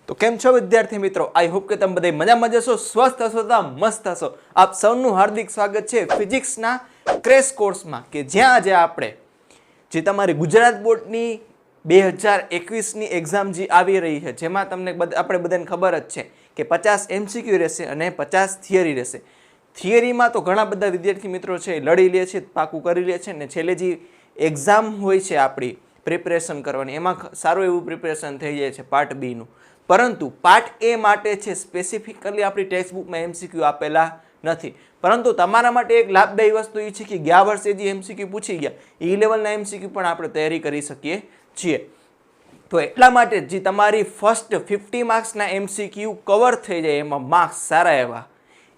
तो केम छो विद्यार्थी मित्रों, आई होप के तमे बधाई मजामां जशो, स्वस्थ हशो तथा मस्त हशो। आप सौનું हार्दिक स्वागत है फिजिक्सना क्रेश कोर्समां के ज्यां આજે આપણે જે તમારી ગુજરાત બોર્ડની 2021ની એક્ઝામ જે આવી રહી છે, જેમાં તમને આપણે બધાને ખબર જ છે કે 50 એમસીક્યુ રહેશે અને 50 થિયરી રહેશે। થિયરીમાં તો ઘણા બધા વિદ્યાર્થી મિત્રો છે લડી લે છે, પાકું કરી લે છે ને છેલ્લે જે એક્ઝામ હોય છે આપણી પ્રિપેરેશન કરવાની, એમાં સારું એવું પ્રિપેરેશન થઈ જાય છે પાર્ટ બી નું। परंतु पार्ट ए माटे छे स्पेसिफिकली अपनी टेक्स्टबुक में एमसीक्यू आपेला नहीं, परंतु तमारा माटे एक लाभदायी वस्तु ये छे कि गया वर्षे जे एमसीक्यू पूछी गया ई लेवलना एमसीक्यू पण आपणे तैयारी करी सकीए छीए। तो एटला माटे जे तमारी फर्स्ट 50 मार्क्सना एमसीक्यू कवर थई जाय, एमां मार्क्स सारा एवा,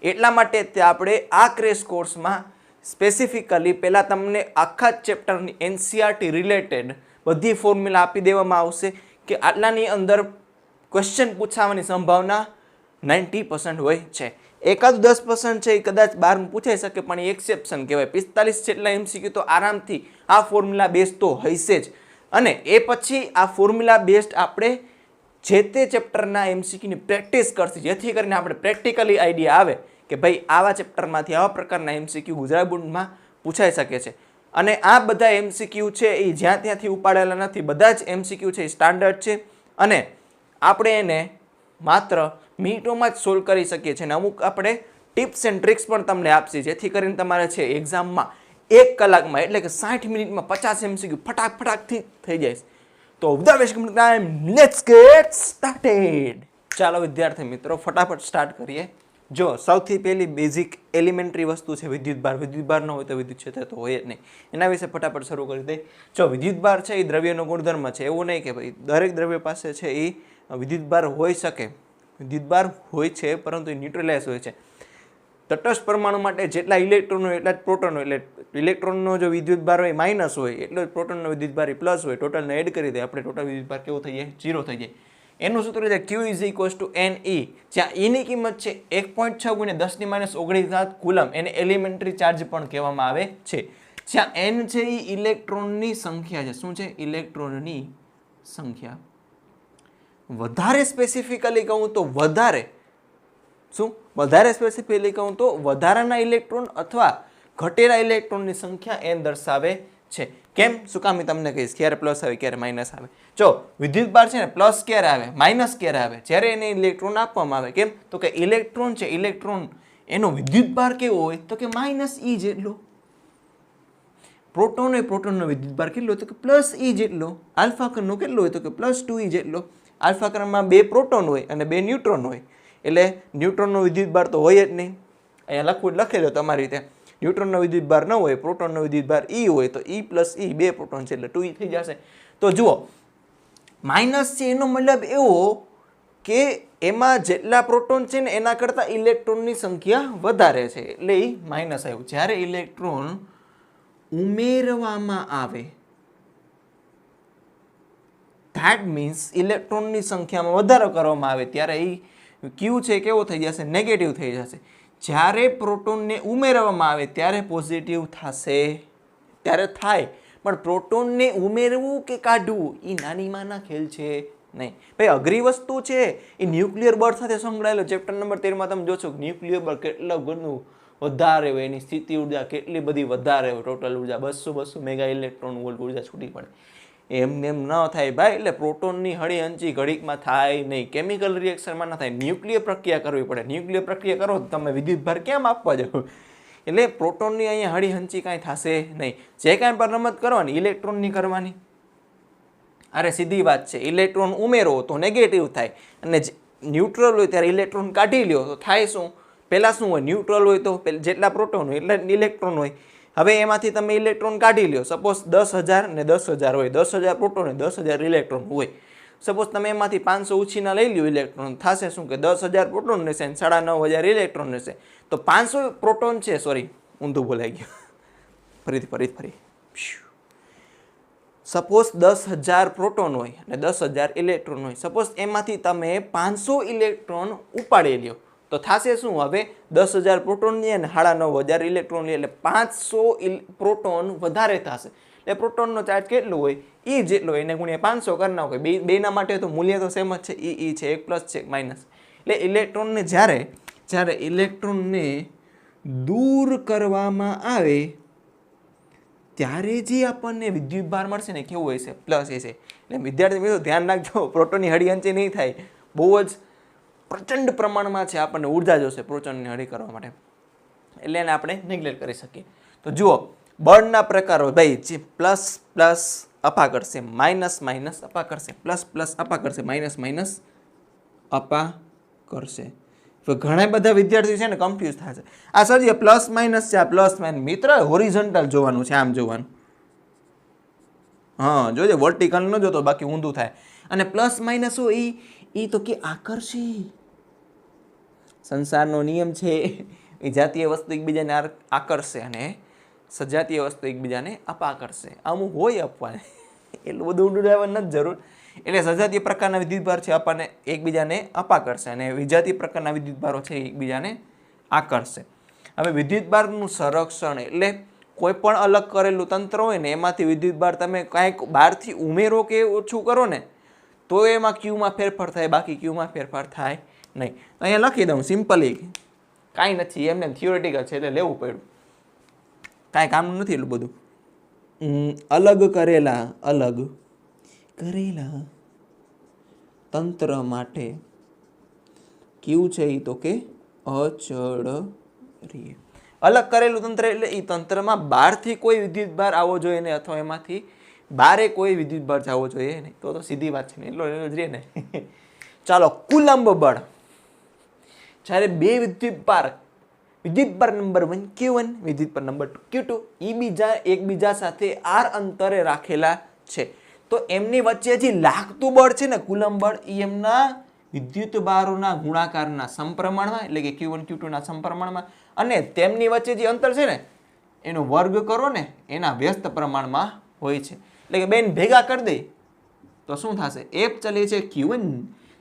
एटला माटे ते आपणे आ क्रेश कोर्समां स्पेसिफिकली पहेला तमने आखा चेप्टरनी एनसीईआरटी रिलेटेड बधी फॉर्म्युला आपी देवामां आवशे कि आटलानी अंदर क्वेश्चन पूछावानी संभावना 90% होय छे। एकाद 10% छे कदाच 12 में पूछाई सके, पण एक्सेप्शन कहेवाय। 45 जेटला एमसीक्यू तो आरामथी आ फॉर्म्युला बेस्ड तो हशे ज, अने ए पछी आ फॉर्म्युला बेस्ड आपणे जे ते चेप्टरना एमसीक्यू ની પ્રેક્ટિસ કરશી, જેથી કરીને આપણે પ્રેક્ટિકલી આઈડિયા આવે કે ભાઈ આવા ચેપ્ટરમાંથી આવા પ્રકારના એમસીક્યू ગુજરાત બોર્ડમાં પૂછાઈ શકે છે। અને આ બધા એમસીક્યू છે એ જ્યાં ત્યાંથી ઉપાડેલા નથી, બધા જ એમસીક્યू છે સ્ટાન્ડર્ડ છે અને આપણે એને માત્ર મિનિટોમાં જ સોલ્વ કરી શકીએ છીએ। અમુક આપણે ટિપ્સ એન્ડ ટ્રિક્સ પણ તમને આપશી, જેથી કરીને તમારે છે એક્ઝામમાં 1 કલાકમાં એટલે કે 60 મિનિટમાં 50 એમસીક્યુ ફટાકથી થઈ જાય। તો without wasting time let's gate started. ચાલો વિદ્યાર્થી મિત્રો ફટાફટ સ્ટાર્ટ કરીએ। જો સૌથી પહેલી બેઝિક એલિમેન્ટરી વસ્તુ છે વિદ્યુતભાર। વિદ્યુતભાર ન હોય તો વિદ્યુત ક્ષેત્ર તો હોય જ નહીં, એના વિશે ફટાફટ શરૂ કરી દઈએ। જો વિદ્યુતભાર છે એ દ્રવ્યનો ગુણધર્મ છે, એવું નહીં કે ભાઈ દરેક દ્રવ્ય પાસે છે એ विद्युतभार होई सके, विद्युतभार होय छे परंतु न्यूट्रलाइज होय छे। तटस्थ परमाणु माटे जेटला इलेक्ट्रॉन होय एटला ज प्रोटॉन होय, એટલે ઇલેક્ટ્રોનનો જો વિદ્યુતભાર હોય માઈનસ હોય એટલો જ પ્રોટોનનો વિદ્યુતભાર પ્લસ હોય। ટોટલને એડ કરી દે આપણે ટોટલ વિદ્યુતભાર કેવો થઈ જાય? 0 થઈ જાય। એનું સૂત્ર છે Q = Ne, જ્યાં E ની કિંમત છે 1.6 × 10⁻⁹ કુલમ, એને એલિમેન્ટરી ચાર્જ પણ કહેવામાં આવે છે। જ્યાં N છે એ ઇલેક્ટ્રોનની સંખ્યા છે। શું છે? ઇલેક્ટ્રોનની સંખ્યા। વધારે સ્પેસિફિકલી કહું તો વધારે શું વધારે સ્પેસિફિકલી કહું તો વધારાના ઇલેક્ટ્રોન અથવા ઘટેલા ઇલેક્ટ્રોનની સંખ્યા n દર્શાવે છે। કેમ? શું કામ? તમને કહીશ। ક્યારે પ્લસ આવે ક્યારે માઇનસ આવે। જો વિદ્યુતભાર છે ને પ્લસ ક્યારે આવે માઇનસ ક્યારે આવે? જ્યારે એને ઇલેક્ટ્રોન આપવામાં આવે। કેમ? તો કે ઇલેક્ટ્રોન છે, ઇલેક્ટ્રોન એનો વિદ્યુતભાર કેવો હોય તો કે -e જેટલો। પ્રોટોન હોય, પ્રોટોનનો વિદ્યુતભાર કેટલો તો કે +e જેટલો। આલ્ફા કણનો કેટલો હોય તો કે +2e જેટલો। આલ્ફા કણમાં 2 પ્રોટોન હોય અને 2 ન્યુટ્રોન હોય, એટલે ન્યુટ્રોનનો વિદ્યુતભાર તો હોય જ નહીં। અહીંયા લખી દો તમારી રીતે, ન્યુટ્રોનનો વિદ્યુતભાર ન હોય, પ્રોટોનનો વિદ્યુતભાર e હોય તો e + e 2 પ્રોટોન છે એટલે 2e થઈ જશે। તો જુઓ માઇનસ છે એનો મતલબ એવો કે એમાં જેટલા પ્રોટોન છે ને એના કરતાં ઇલેક્ટ્રોનની સંખ્યા વધારે છે એટલે એ માઇનસ આવ્યું। જ્યારે ઇલેક્ટ્રોન ઉમેરવામાં આવે that means ઇલેક્ટ્રોનની સંખ્યામાં વધારો કરવામાં આવે ત્યારે એ Q છે કેવો થઈ જશે? નેગેટિવ થઈ જશે। જ્યારે પ્રોટોનને ઉમેરવામાં આવે ત્યારે પોઝિટિવ થશે, ત્યારે થાય, પણ પ્રોટોનને ઉમેરવું કે કાઢવું એ નાની માના ખેલ છે નહીં ભાઈ, અઘરી વસ્તુ છે। એ ન્યુક્લિયર બળ સાથે સંકળાયેલો ચેપ્ટર નંબર 13 માં તમે જોશો કે ન્યુક્લિયર બળ કેટલું ઘણું વધારે હોય, એની સ્થિતિ ઉર્જા કેટલી બધી વધારે હોય, ટોટલ ઉર્જા 200 મેગા ઇલેક્ટ્રોન વોલ્ટ ઉર્જા છૂટી પડે। એમ ન થાય ભાઈ, એટલે પ્રોટોનની હળી હંચી ઘડીકમાં થાય નહીં, કેમિકલ રિએક્શનમાં ન થાય, ન્યુક્લિયર પ્રક્રિયા કરવી પડે। ન્યુક્લિયર પ્રક્રિયા કરો તો તમે વિદ્યુતભાર કેમ આપવા જાવ? એટલે પ્રોટોનની અહીંયા હળી હંચી કાંઈ થશે નહીં। જે કાંઈ પણ રમત કરવાની ઇલેક્ટ્રોનની કરવાની, અરે સીધી વાત છે। ઇલેક્ટ્રોન ઉમેરો તો નેગેટિવ થાય અને ન્યુટ્રલ હોય ત્યારે ઇલેક્ટ્રોન કાઢી લ્યો તો થાય શું? પહેલાં શું હોય? ન્યુટ્રલ હોય તો જેટલા પ્રોટોન હોય એટલા ઇલેક્ટ્રોન હોય। હવે એમાંથી તમે ઇલેક્ટ્રોન કાઢી લ્યો, સપોઝ 10,000 ને 10,000 હોય, 10,000 પ્રોટોન હોય, 10,000 ઇલેક્ટ્રોન હોય। સપોઝ તમે એમાંથી 500 ઉછીના લઈ લ્યો ઇલેક્ટ્રોન, થશે શું કે 10,000 પ્રોટોન રહેશે અને 9,500 ઇલેક્ટ્રોન રહેશે। તો 500 પ્રોટોન છે, સોરી ઊંધું બોલાઈ ગયું, ફરી સપોઝ 10,000 પ્રોટોન હોય અને 10,000 ઇલેક્ટ્રોન હોય, સપોઝ એમાંથી તમે 500 ઇલેક્ટ્રોન ઉપાડી લ્યો તો થશે શું? હવે 10,000 પ્રોટોન લે અને 9,500 ઇલેક્ટ્રોન લે એટલે 500 પ્રોટોન વધારે થશે। એટલે પ્રોટોનનો ચાર્જ કેટલો હોય એ જેટલો હોય એને ગુણ્યા 500 કરી નાખો. બેના માટે તો મૂલ્ય તો સેમ જ છે, ઈ છે, એક પ્લસ છે, માઇનસ. એટલે ઇલેક્ટ્રોનને જ્યારે ઇલેક્ટ્રોનને દૂર કરવામાં આવે ત્યારે જે આપણને વિદ્યુતભાર મળશે ને કેવું હોય છે, પ્લસ એ છે. એટલે વિદ્યાર્થી મિત્રો ધ્યાન રાખજો, પ્રોટોનની હળી અંચી નહીં થાય. બહુ જ પ્રચંડ પ્રમાણમાં છે આપણને ઉર્જા જોશે પ્રોટોનની હળી કરવા માટે, એટલે એને આપણે નેગ્લેક્ટ કરી શકીએ. તો જુઓ બળના પ્રકારો ભાઈ, જે પ્લસ પ્લસ અપા કરશે, માઇનસ માઇનસ અપા કરશે, પ્લસ પ્લસ અપા કરશે, માઇનસ માઇનસ અપા કરશે. ઘણા બધા વિદ્યાર્થીઓ છે ને કન્ફ્યુઝ થશે, આ સરજી પ્લસ માઇનસ છે, આ પ્લસ માઇનસ. મિત્ર હોરિઝોન્ટલ જોવાનું છે, આમ જોવાનું. હા જોજે, વર્ટિકલ ન જોતો બાકી ઊંધું થાય. અને પ્લસ માઇનસ હોય એ તો કે આકર્ષી, સંસારનો નિયમ છે એ જાતીય વસ્તુ એકબીજાને આકર્ષે અને સજાતીય વસ્તુ એકબીજાને અપાકર્ષે. અમુક હોય અપવાને, એટલું બધું ઊંડું રહેવાનું નથી જરૂર. એટલે સજાતીય પ્રકારના વિદ્યુતભાર છે આપણને એકબીજાને અપાકર્ષે અને વિજાતીય પ્રકારના વિદ્યુતભારો છે એકબીજાને આકર્ષે. હવે વિદ્યુતભારનું સંરક્ષણ એટલે કોઈ પણ અલગ કરેલું તંત્ર હોય ને એમાંથી વિદ્યુતભાર તમે કાંઈક બહારથી ઉમેરો કે ઓછું કરો ને તો એમાં ક્યુમાં ફેરફાર થાય, બાકી ક્યુમાં ફેરફાર થાય નહીં. અહીંયા લખી દઉં સિમ્પલી, કાંઈ નથી, એમને થિયોરેટિકલ છે એટલે લેવું પડ્યું, કાંઈ કામનું નથી એટલું બધું. અલગ કરેલા તંત્ર માટે ક્યુ છે એ તો કે અચળ રહે. અલગ કરેલું તંત્ર એટલે એ તંત્રમાં બહારથી કોઈ વિદ્યુતભાર આવવો જોઈએ ને, અથવા એમાંથી બારે કોઈ વિદ્યુતભાર જવો જોઈએ નહીં, તો સીધી વાત છે ને, એટલો જ રહે ને. ચાલો, કુલંબ બળ. જ્યારે બે વિદ્યુતભાર નંબર 1 Q1, વિદ્યુતભાર નંબર 2 Q2 એ એકબીજા સાથે r અંતરે રાખેલા છે, તો એમની વચ્ચે જે લાગતું બળ છે ને કુલંબ બળ, એ એમના વિદ્યુતભારોના ગુણાકારના સમપ્રમાણમાં, એટલે કે Q1 Q2 ના સમપ્રમાણમાં, અને તેમની વચ્ચે જે અંતર છે ને એનો વર્ગ કરો ને એના વ્યસ્ત પ્રમાણમાં હોય છે. એટલે કે બેન ભેગા કરી દે તો શું થશે, F ચલે છે Q1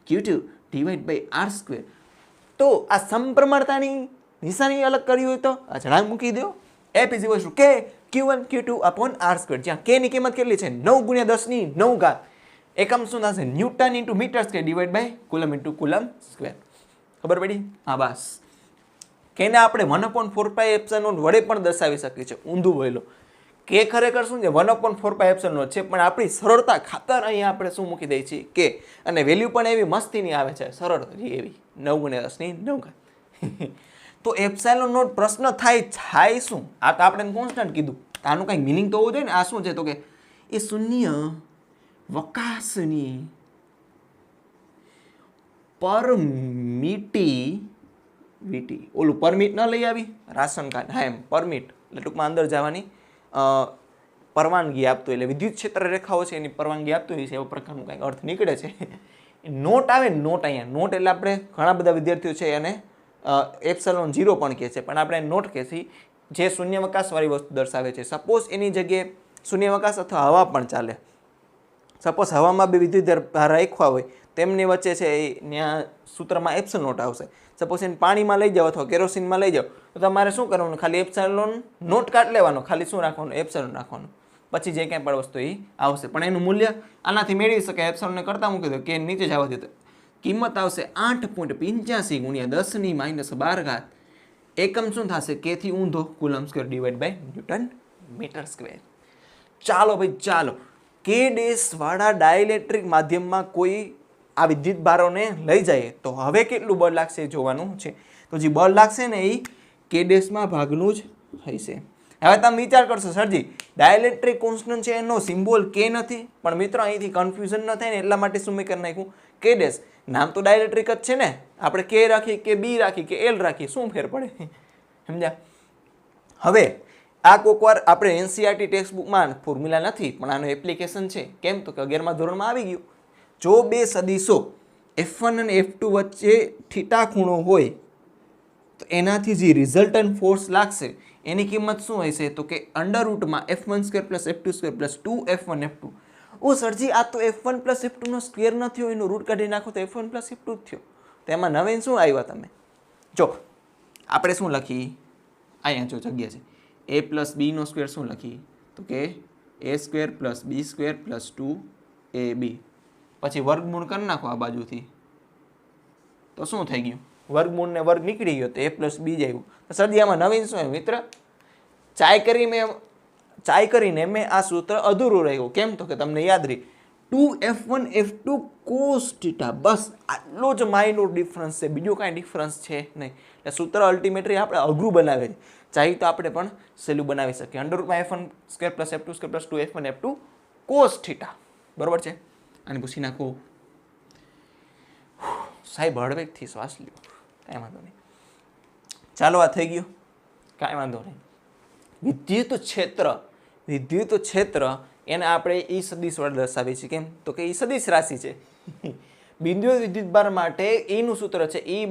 Q2 /r². તો આ સમપ્રમાણતાની નિશાની અલગ કરી હોય તો અચળાંક મૂકી દો, F = K Q1 Q2/r², જ્યાં K ની કિંમત કેટલી છે 9 × 10⁹. એકમ શું થશે, ન્યૂટન × મીટર² / કુલમ × કુલમ સ્ક્વેર. ખબર પડી? હા બસ. કેને આપણે 1/4πε0 વડે પણ દર્શાવી શકીએ છીએ, ઊંધું બોલો. કે ખરેખર શું છે 1/4πε0 છે, પણ આપણી સરળતા ખાતર અહીંયા આપણે શું મૂકી દઈએ છીએ કે, અને વેલ્યુ પણ એવી મસ્તીની આવે છે, સરળ એવી 9 × 10⁹. તો એપ્સાઇલોન પ્રશ્ન થાય શું, આ તો આપણે કોન્સ્ટન્ટ કીધું, આનું કંઈક મિનિંગ તો હોવું જોઈએ ને. આ શું છે તો કે એ શૂન્ય વકાશની પરમિટિવિટી, ઓલું પરમિટ ન લઈ આવી રાશન કાર્ડ, હા એમ પરમિટ એટલે ટૂંકમાં અંદર જવાની પરવાનગી આપતું, એટલે વિદ્યુત ક્ષેત્ર રેખાઓ છે એની પરવાનગી આપતું હોય છે, એવો પ્રકારનું કંઈક અર્થ નીકળે છે. નોટ આવે ને, નોટ અહીંયા નોટ એટલે આપણે ઘણા બધા વિદ્યાર્થીઓ છે એને એપ્સિલોન 0 પણ કહે છે, પણ આપણે નોટ કહેશી જે શૂન્યાવકાશવાળી વસ્તુ દર્શાવે છે. સપોઝ એની જગ્યાએ શૂન્યાવકાશ અથવા હવા પણ ચાલે. સપોઝ હવામાં બે વિદ્યુતભાર રાખ્યા હોય તેમની વચ્ચે છે એ ત્યાં સૂત્રમાં એપ્સિલોન આવશે. સપોઝ એને પાણીમાં લઈ જાઓ અથવા કેરોસીનમાં લઈ જાઓ તો તમારે શું કરવાનું, ખાલી એપ્સિલોન નોટ કાઢ લેવાનો, ખાલી શું રાખવાનું, એપ્સિલોન રાખવાનું, પછી જે કંઈ પણ વસ્તુ એ આવશે. પણ એનું મૂલ્ય આનાથી મેળવી શકાય, એપ્સિલોનને કરતા મૂકી દો કે નીચે જવા દે તો કિંમત આવશે 8.85 × 10⁻12. એકમ શું થશે, કે થી ઊંધો coulomb square / newton metre square. ચાલો ભાઈ ચાલો, કે ડેશ વાળા ડાયઇલેક્ટ્રિક માધ્યમમાં કોઈ આ વિદ્યુત ભારોને લઈ જાય તો હવે કેટલું બળ લાગશે જોવાનું છે. તો જે બળ લાગશે ને એ કે ડેશમાં ભાગનું જ હશે. હવે તમે વિચાર કરશો સરજી ડાયઇલેક્ટ્રિક કોન્સ્ટન્ટ છે એનો સિમ્બોલ કે નથી, પણ મિત્રો અહીંથી કન્ફ્યુઝન ન થાય ને એટલા માટે શું મેં કરી નાખ્યું કે ડેશ. નામ તો ડાયઇલેક્ટ્રિક જ છે ને, આપણે કે રાખી કે બી રાખી કે એલ રાખી શું ફેર પડે, સમજ્યા? હવે આ કોઈક વાર આપણે એનસીઈઆરટી ટેક્સ્ટ બુકમાં ફોર્મ્યુલા નથી, પણ આનું એપ્લિકેશન છે. કેમ તો કે 11મા ધોરણમાં આવી ગયું. જો બે સદિશો F1 અને F2 વચ્ચે થીટા ખૂણો હોય તો એનાથી જે રિઝલ્ટન્ટ ફોર્સ લાગશે એની કિંમત શું હશે તો કે √ F1² + F2² + 2F1F2. ઓ સરજી આ તો F1 + F2 નો સ્ક્વેર ન થયો, એનો રૂટ કાઢી નાખો તો F1 + F2 થયો. તો એમાં નવીન શું આવ્યા તમે જો, આપણે શું લખી અહીંયા જો જગ્યા છે a + b નો સ્ક્વેર શું લખી તો કે a² + b² + 2ab. પછી વર્ગમૂળ કરી નાખો આ બાજુથી, તો શું થઈ ગયું? વર્ગમૂળ ને વર્ગ નીકળી ગયો તો a + b જ આવ્યું. તો સરજી નવીન શું મિત્ર? ચાય કરીને મેં આ સૂત્ર અધૂરું રહ્યું. કેમ? તો કે તમને યાદ રહી 2f1 f2 cos θ. બસ આટલો જ માઇનોર ડિફરન્સ છે, બીજો કાંઈ ડિફરન્સ છે નહીં. એટલે સૂત્ર અલ્ટિમેટલી આપણે અઘરું બનાવે છે. ચાહી તો આપણે પણ સહેલું બનાવી શકીએ. √f1² + f2² + 2f1 f2 cos θ. બરોબર છે? અને પૂછી નાખો સાહેબ હળવેકથી શ્વાસ લ્યો, કાંઈ વાંધો નહીં. ચાલો આ થઈ ગયું, કાંઈ વાંધો નહીં. વિદ્યુત ક્ષેત્ર એને આપણે ઈ સદિશ વડે દર્શાવીએ છીએ. કેમ? તો કે ઈ સદિશ રાશિ છે. બિંદુએ વિદ્યુતભાર માટે ઈનું સૂત્ર છે ઈ =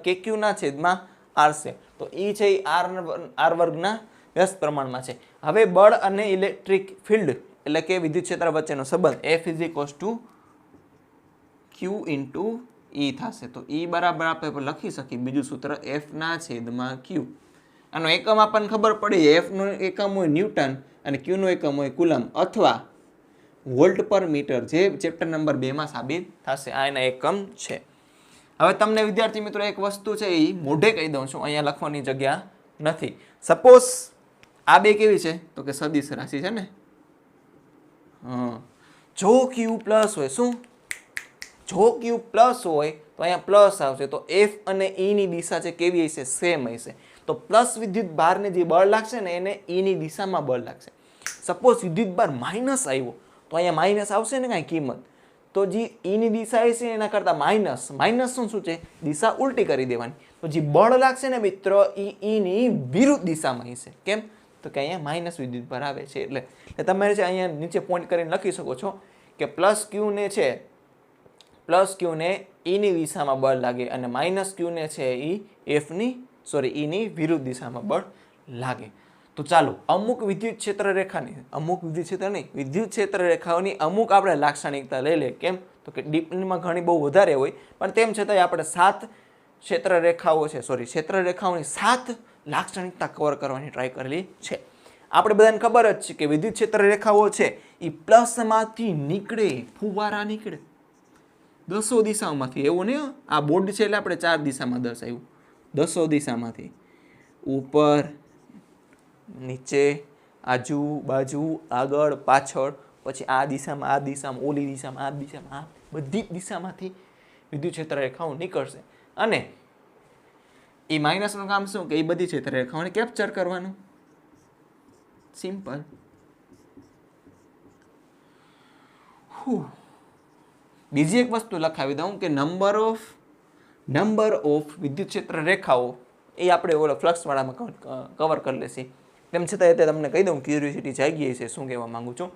kq/r છે. તો ઈ છે એ r વર્ગના વ્યસ્ત પ્રમાણમાં છે. હવે બળ અને ઇલેક્ટ્રિક ફિલ્ડ એટલે કે વિદ્યુત ક્ષેત્ર વચ્ચેનો સંબંધ F = q × E થશે. તો E બરાબર આપણે લખી શકીએ બીજું સૂત્ર F/q. આનો એકમ આપણને ખબર પડી, F નો એકમ હોય ન્યૂટન અને Q નો એકમ હોય કુલમ અથવા વોલ્ટ પર મીટર, જે ચેપ્ટર નંબર 2 માં સાબિત થશે. આ એના એકમ છે. હવે તમને વિદ્યાર્થી મિત્રો એક વસ્તુ છે એ મોઢે કહી દઉં છું, અહીંયા લખવાની જગ્યા નથી. સપોઝ આ બે કેવી છે? તો કે સદિશ રાશિ છે ને. જો Q પ્લસ હોય, શું? જો Q પ્લસ હોય તો અહીંયા પ્લસ આવશે. તો F અને E ની દિશા છે કેવી હશે? સેમ હશે. તો પ્લસ વિદ્યુત ભારને જે બળ લાગશે ને એને E ની દિશામાં બળ લાગશે. સપોઝ વિદ્યુત ભાર માઇનસ આવ્યો તો અહીંયા માઇનસ આવશે ને કાંઈ કિંમત, તો જે E ની દિશા હશે એના કરતાં માઇનસ શું છે? દિશા ઉલટી કરી દેવાની. તો જે બળ લાગશે ને મિત્ર E ની વિરુદ્ધ દિશામાં હશે. કેમ? તો કે અહીંયા માઇનસ વિદ્યુત ભાર આવે છે. એટલે તમે છે અહીંયા નીચે પોઈન્ટ કરીને લખી શકો છો કે +q ને છે E ની દિશામાં બળ લાગે અને -q ને છે E ની વિરુદ્ધ દિશામાં બળ લાગે. તો ચાલો અમુક વિદ્યુત ક્ષેત્ર રેખાઓની અમુક આપણે લાક્ષણિકતા લઈ લે. કેમ? તો કે ડીપમાં ઘણી બહુ વધારે હોય, પણ તેમ છતાંય આપણે 7 ક્ષેત્ર રેખાઓની 7 લાક્ષણિકતા કવર કરવાની ટ્રાય કરેલી છે. આપણે બધાને ખબર જ છે કે વિદ્યુત ક્ષેત્ર રેખાઓ છે એ પ્લસમાંથી નીકળે, ફુવારા નીકળે 10 દિશાઓમાંથી. એવું નહીં, આ બોર્ડ છે એટલે આપણે 4 દિશામાં દર્શાવ્યું. 10 દિશામાંથી, ઉપર, નીચે, આજુ બાજુ, આગળ, પાછળ, પછી આ દિશામાં, ઓલી દિશામાં, આ દિશામાં, આ બધી દિશામાંથી વિદ્યુત ક્ષેત્ર રેખાઓ નીકળશે. અને એ માઇનસનું કામ શું? કે એ બધી ક્ષેત્ર રેખાઓને કેપ્ચર કરવાનું. સિમ્પલ. બીજી એક વસ્તુ લખાવી દઉં કે નંબર ઓફ વિદ્યુત ક્ષેત્ર રેખાઓ એ આપણે ઓલો ફ્લક્સ વાળામાં કવર કરી લેશી. તેમ છતાં તમને કહી દઉં, ક્યુરિયોસિટી જાગી છે. શું કહેવા માંગુ છું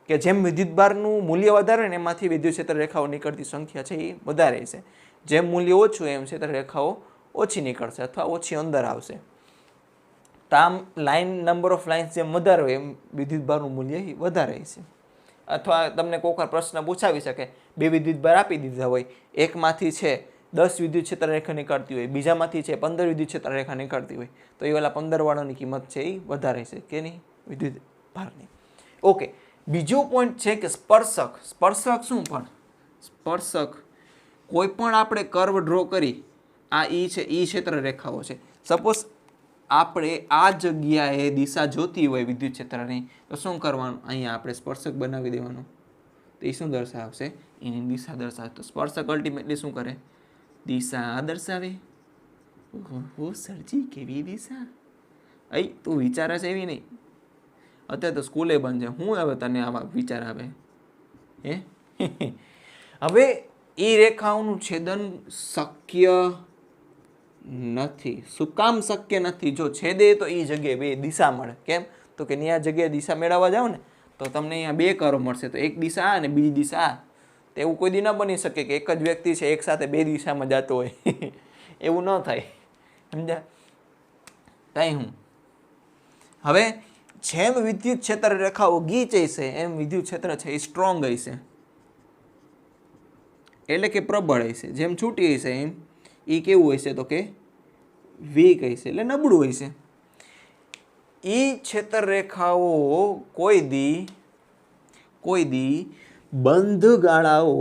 કે જેમ વિદ્યુતભારનું મૂલ્ય વધારે ને એમાંથી વિદ્યુત ક્ષેત્ર રેખાઓ નીકળતી સંખ્યા છે એ વધારે છે. જેમ મૂલ્ય ઓછું એમ ક્ષેત્ર રેખાઓ ઓછી નીકળશે અથવા ઓછી અંદર આવશે. તો આમ નંબર ઓફ લાઇન્સ જેમ વધારે હોય એમ વિદ્યુતભારનું મૂલ્ય વધારે છે. અથવા તમને કોઈક વાર પ્રશ્ન પૂછાવી શકે, 2 વિદ્યુતભાર આપી દીધા હોય, એકમાંથી છે 10 વિદ્યુત ક્ષેત્ર રેખા નીકળતી હોય, બીજામાંથી છે 15 વિદ્યુત ક્ષેત્ર રેખા નીકળતી હોય, તો એ વાળા 15 વાળાની કિંમત છે એ વધારે છે કે નહીં? વિદ્યુત ભારની. ઓકે, બીજો પોઈન્ટ છે કે સ્પર્શક. શું? પણ સ્પર્શક કોઈ પણ આપણે કર્વ ડ્રો કરી, આ ઈ છે, ઈ ક્ષેત્ર રેખાઓ છે. સપોઝ આપણે આ જગ્યાએ દિશા જોતી હોય વિદ્યુત ક્ષેત્રની, તો શું કરવાનું? અહીંયા આપણે સ્પર્શક બનાવી દેવાનું. તો એ શું દર્શાવશે? એની દિશા દર્શાવે. તો સ્પર્શક અલ્ટિમેટલી શું કરે? દિશા દર્શાવે. ઓહો સરજી, કેવી દિશા! તું વિચારે છે એવી નહીં. અત્યારે તો સ્કૂલે બંધ છે. હું હવે તને આવા વિચાર આવે? હવે એ રેખાઓનું છેદન શક્ય નથી. શું કામ શક્ય નથી? જો છેદે તો એ જગ્યાએ 2 દિશા મળે. કેમ? તો કે આ જગ્યાએ દિશા મેળવવા જાવ ને તો તમને અહીંયા 2 કર્વ મળશે. તો એક દિશા આ અને બીજી દિશા આ. તો એવું કોઈ દી ન બની શકે કે એક જ વ્યક્તિ છે એક સાથે 2 દિશામાં જતો હોય. એવું ન થાય. સમજ્યા? કઈ હું હવે જેમ વિદ્યુત ક્ષેત્ર રેખાઓ ગીચ હશે એમ વિદ્યુત ક્ષેત્ર છે એ સ્ટ્રોંગ હશે, એટલે કે પ્રબળ હશે. જેમ છૂટી હશે એમ એ કેવું હશે? તો કે વીક હશે, એટલે નબળું હશે. ઈ ક્ષેત્ર રેખાઓ કોઈ દી કોઈ દી બંધ ગાળાઓ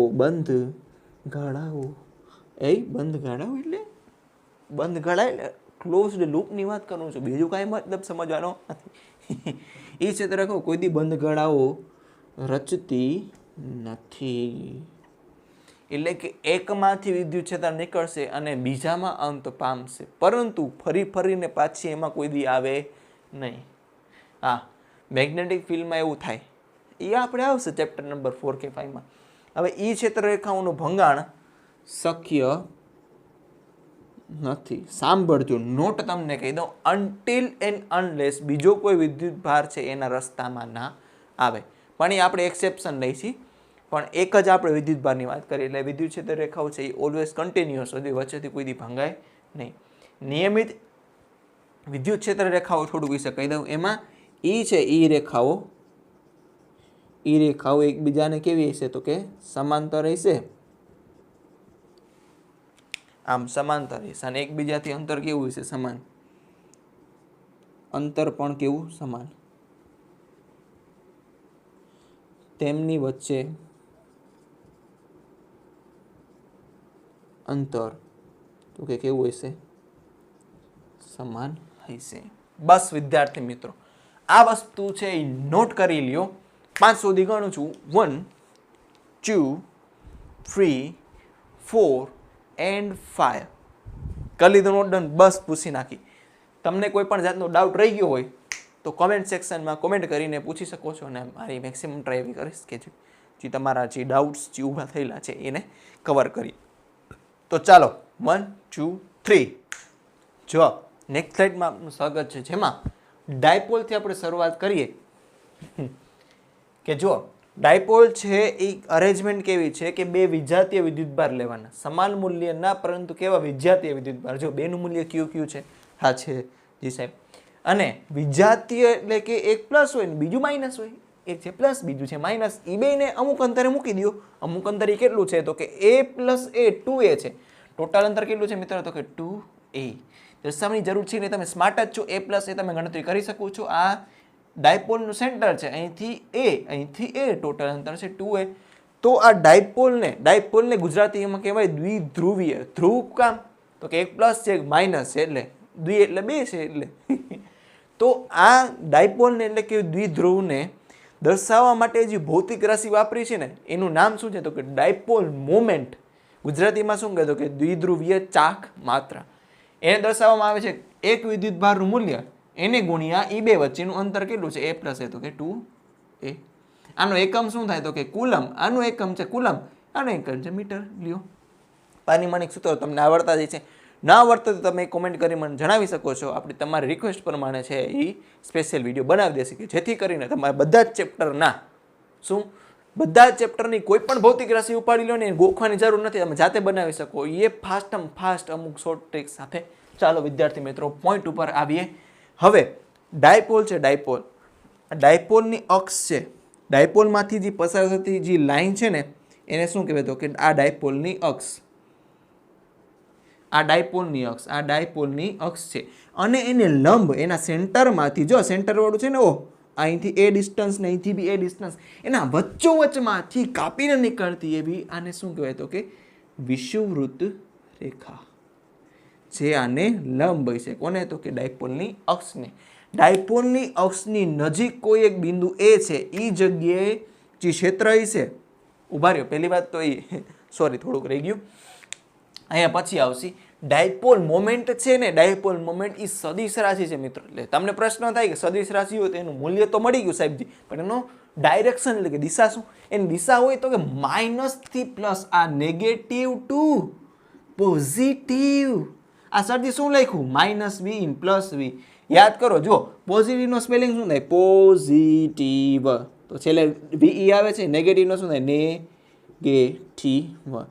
એટલે બંધ ગાળા એટલે ક્લોઝડ લૂપની વાત કરું છું, બીજું કાંઈ મતલબ સમજવાનો નથી. એ ક્ષેત્ર રાખો કોઈ દી બંધ ગાળાઓ રચતી નથી. એટલે કે એકમાંથી વિદ્યુત ક્ષેત્ર નીકળશે અને બીજામાં અંત પામશે, પરંતુ ફરીને પાછી એમાં કોઈ દી આવે નહીં. હા, મેગ્નેટિક ફિલ્ડમાં એવું થાય, એ આપણે આવશે ચેપ્ટર નંબર 4 કે 5 માં. હવે એ ક્ષેત્ર રેખાઓનું ભંગાણ શક્ય નથી. સાંભળજો, નોટ તમને કહી દઉં, અનટિલ એન્ડ અનલેસ બીજો કોઈ વિદ્યુત ભાર છે એના રસ્તામાં ના આવે. પણ એ આપણે એક્સેપ્શન લઈ છીએ, પણ એક જ આપણે વિદ્યુત ભારની વાત કરીએ એટલે વિદ્યુત ક્ષેત્ર રેખાઓ છે એ ઓલવેઝ કન્ટિન્યુઅસ હોય, વચ્ચેથી કોઈ દી ભંગાય નહીં. નિયમિત વિદ્યુત ક્ષેત્ર રેખાઓ થોડુંક વિશે કહી દઉં. એમાં ઈ છે, ઈ રેખાઓ એકબીજાને કેવી હશે તો કે સમાંતર હશે, આમ સમાંતર હશે, અને એકબીજાથી અંતર કેવું હશે? સમાન. અંતર પણ કેવું? સમાન. તેમની વચ્ચે અંતર તો કે કેવું હશે? સમાન હશે. બસ વિદ્યાર્થી મિત્રો, આ વસ્તુ છે એ નોટ કરી લ્યો. 5 સુધી ગણું છું. 1 2 3 4 and 5 કરી લીધું નોટ ડન. બસ પૂછી નાખી. તમને કોઈ પણ જાતનો ડાઉટ રહી ગયો હોય તો કોમેન્ટ સેક્શનમાં કોમેન્ટ કરીને પૂછી શકો છો, અને મારી મેક્સિમમ ટ્રાય એવી કરીશ કે જે તમારા જે ડાઉટ્સ જે ઊભા થયેલા છે એને કવર કરી. તો ચાલો 1 2 3 જો નેક્સ્ટ સ્લાઇડમાં આપનું સ્વાગત છે, જેમાં ડાયપોલથી આપણે શરૂઆત કરીએ. કે જો ડાયપોલ છે એ અરેન્જમેન્ટ કેવી છે કે બે વિજાતીય વિદ્યુતભાર લેવાના, સમાન મૂલ્યના પરંતુ કેવા વિજાતીય વિદ્યુતભાર. જો બેનું મૂલ્ય ક્યુ છે, હા છે જી સાહેબ. અને વિજાતીય એટલે કે એક પ્લસ હોય ને બીજું માઇનસ હોય, એક છે પ્લસ બીજું છે માઇનસ. એ બેને અમુક અંતરે મૂકી દો. અમુક અંતર કેટલું છે તો કે a + a 2a છે. ટોટલ અંતર કેટલું છે મિત્રો તો કે 2a. દર્શાવવાની જરૂર છે ને, તમે સ્માર્ટ જ છો. a + a તમે ગણતરી કરી શકો છો. આ ડાયપોલનું સેન્ટર છે, અહીંથી a ટોટલ અંતર છે 2a. તો આ ડાયપોલને ગુજરાતીમાં કહેવાય દ્વિધ્રુવીય. ધ્રુવ કામ તો કે એક પ્લસ છે એક માઇનસ છે, એટલે દ્વિ એટલે બે છે એટલે. તો આ ડાયપોલને એટલે કે દ્વિધ્રુવને દર્શાવવા માટે જે ભૌતિક રાશિ વાપરી છે ને એનું નામ શું છે તો કે ડાયપોલ મોમેન્ટ. ગુજરાતીમાં શું કહેતો કે દ્વિધ્રુવીય ચાક માત્રા. એને દર્શાવવામાં આવે છે એક વિદ્યુત ભારનું મૂલ્ય એને ગુણ્યા એ બે વચ્ચેનું અંતર કેટલું છે? a + a તો કે 2a. આનો એકમ શું થાય તો કે કુલમ. આનું એકમ છે કુલમ, આનો એકમ છે મીટર. લ્યો, પારિમાણિક સૂત્રો તમને આવડતા જ છે. ના આવડતા તો તમે કોમેન્ટ કરી મને જણાવી શકો છો. આપણી તમારી રિક્વેસ્ટ પ્રમાણે છે એ સ્પેશિયલ વિડીયો બનાવી દેશે કે જેથી કરીને તમારે બધા જ ચેપ્ટરના બધા જ ચેપ્ટરની કોઈ પણ ભૌતિક રાશિ ઉપાડી લો ને ગોખવાની જરૂર નથી, તમે જાતે બનાવી શકો. એ ફાસ્ટ અમુક શોર્ટ ટ્રિક સાથે. ચાલો વિદ્યાર્થી મિત્રો પોઈન્ટ ઉપર આવીએ. હવે ડાયપોલ છે, ડાયપોલની અક્ષ છે. ડાયપોલમાંથી જે પસાર થતી જે લાઈન છે ને એને શું કહેવાય તો કે આ ડાયપોલની અક્ષ. આ ડાયપોલની અક્ષ છે. અને એને લંબ એના સેન્ટરમાંથી, જો સેન્ટર વાળું છે ને અહીંથી એ ડિસ્ટન્સ ને અહીંથી બી એ ડિસ્ટન્સ, એના વચ્ચોવચ્ચમાંથી કાપીને નીકળતી એવી આને શું કહેવાય તો કે વિષુવવૃત્ત રેખા, જે આને લંબ હોય છે. કોને તો કે ડાયપોલની અક્ષને. ડાયપોલની અક્ષની નજીક કોઈ એક બિંદુ એ છે, એ જગ્યાએ જે ક્ષેત્ર છે, ઉભા રહ્યો પહેલી વાત તો એ સોરી થોડુંક રહી ગયું, અહીંયા પછી આવશે. ડાયપોલ મોમેન્ટ છે ને, ડાયપોલ મોમેન્ટ એ સદિશ રાશિ છે મિત્રો. એટલે તમને પ્રશ્ન થાય કે સદિશ રાશિ હોય તો એનું મૂલ્ય તો મળી ગયું સાહેબજી, પણ એનો ડાયરેક્શન એટલે કે દિશા શું? એની દિશા હોય તો કે માઇનસથી પ્લસ, આ નેગેટિવ ટુ પોઝિટિવ. આ સરજી શું લખ્યું? -v + v. યાદ કરો, જો પોઝિટિવનો સ્પેલિંગ શું થાય? પોઝિટિવ. તો છેલ્લે ve આવે છે. નેગેટિવનો શું થાય? નેગેટિવ.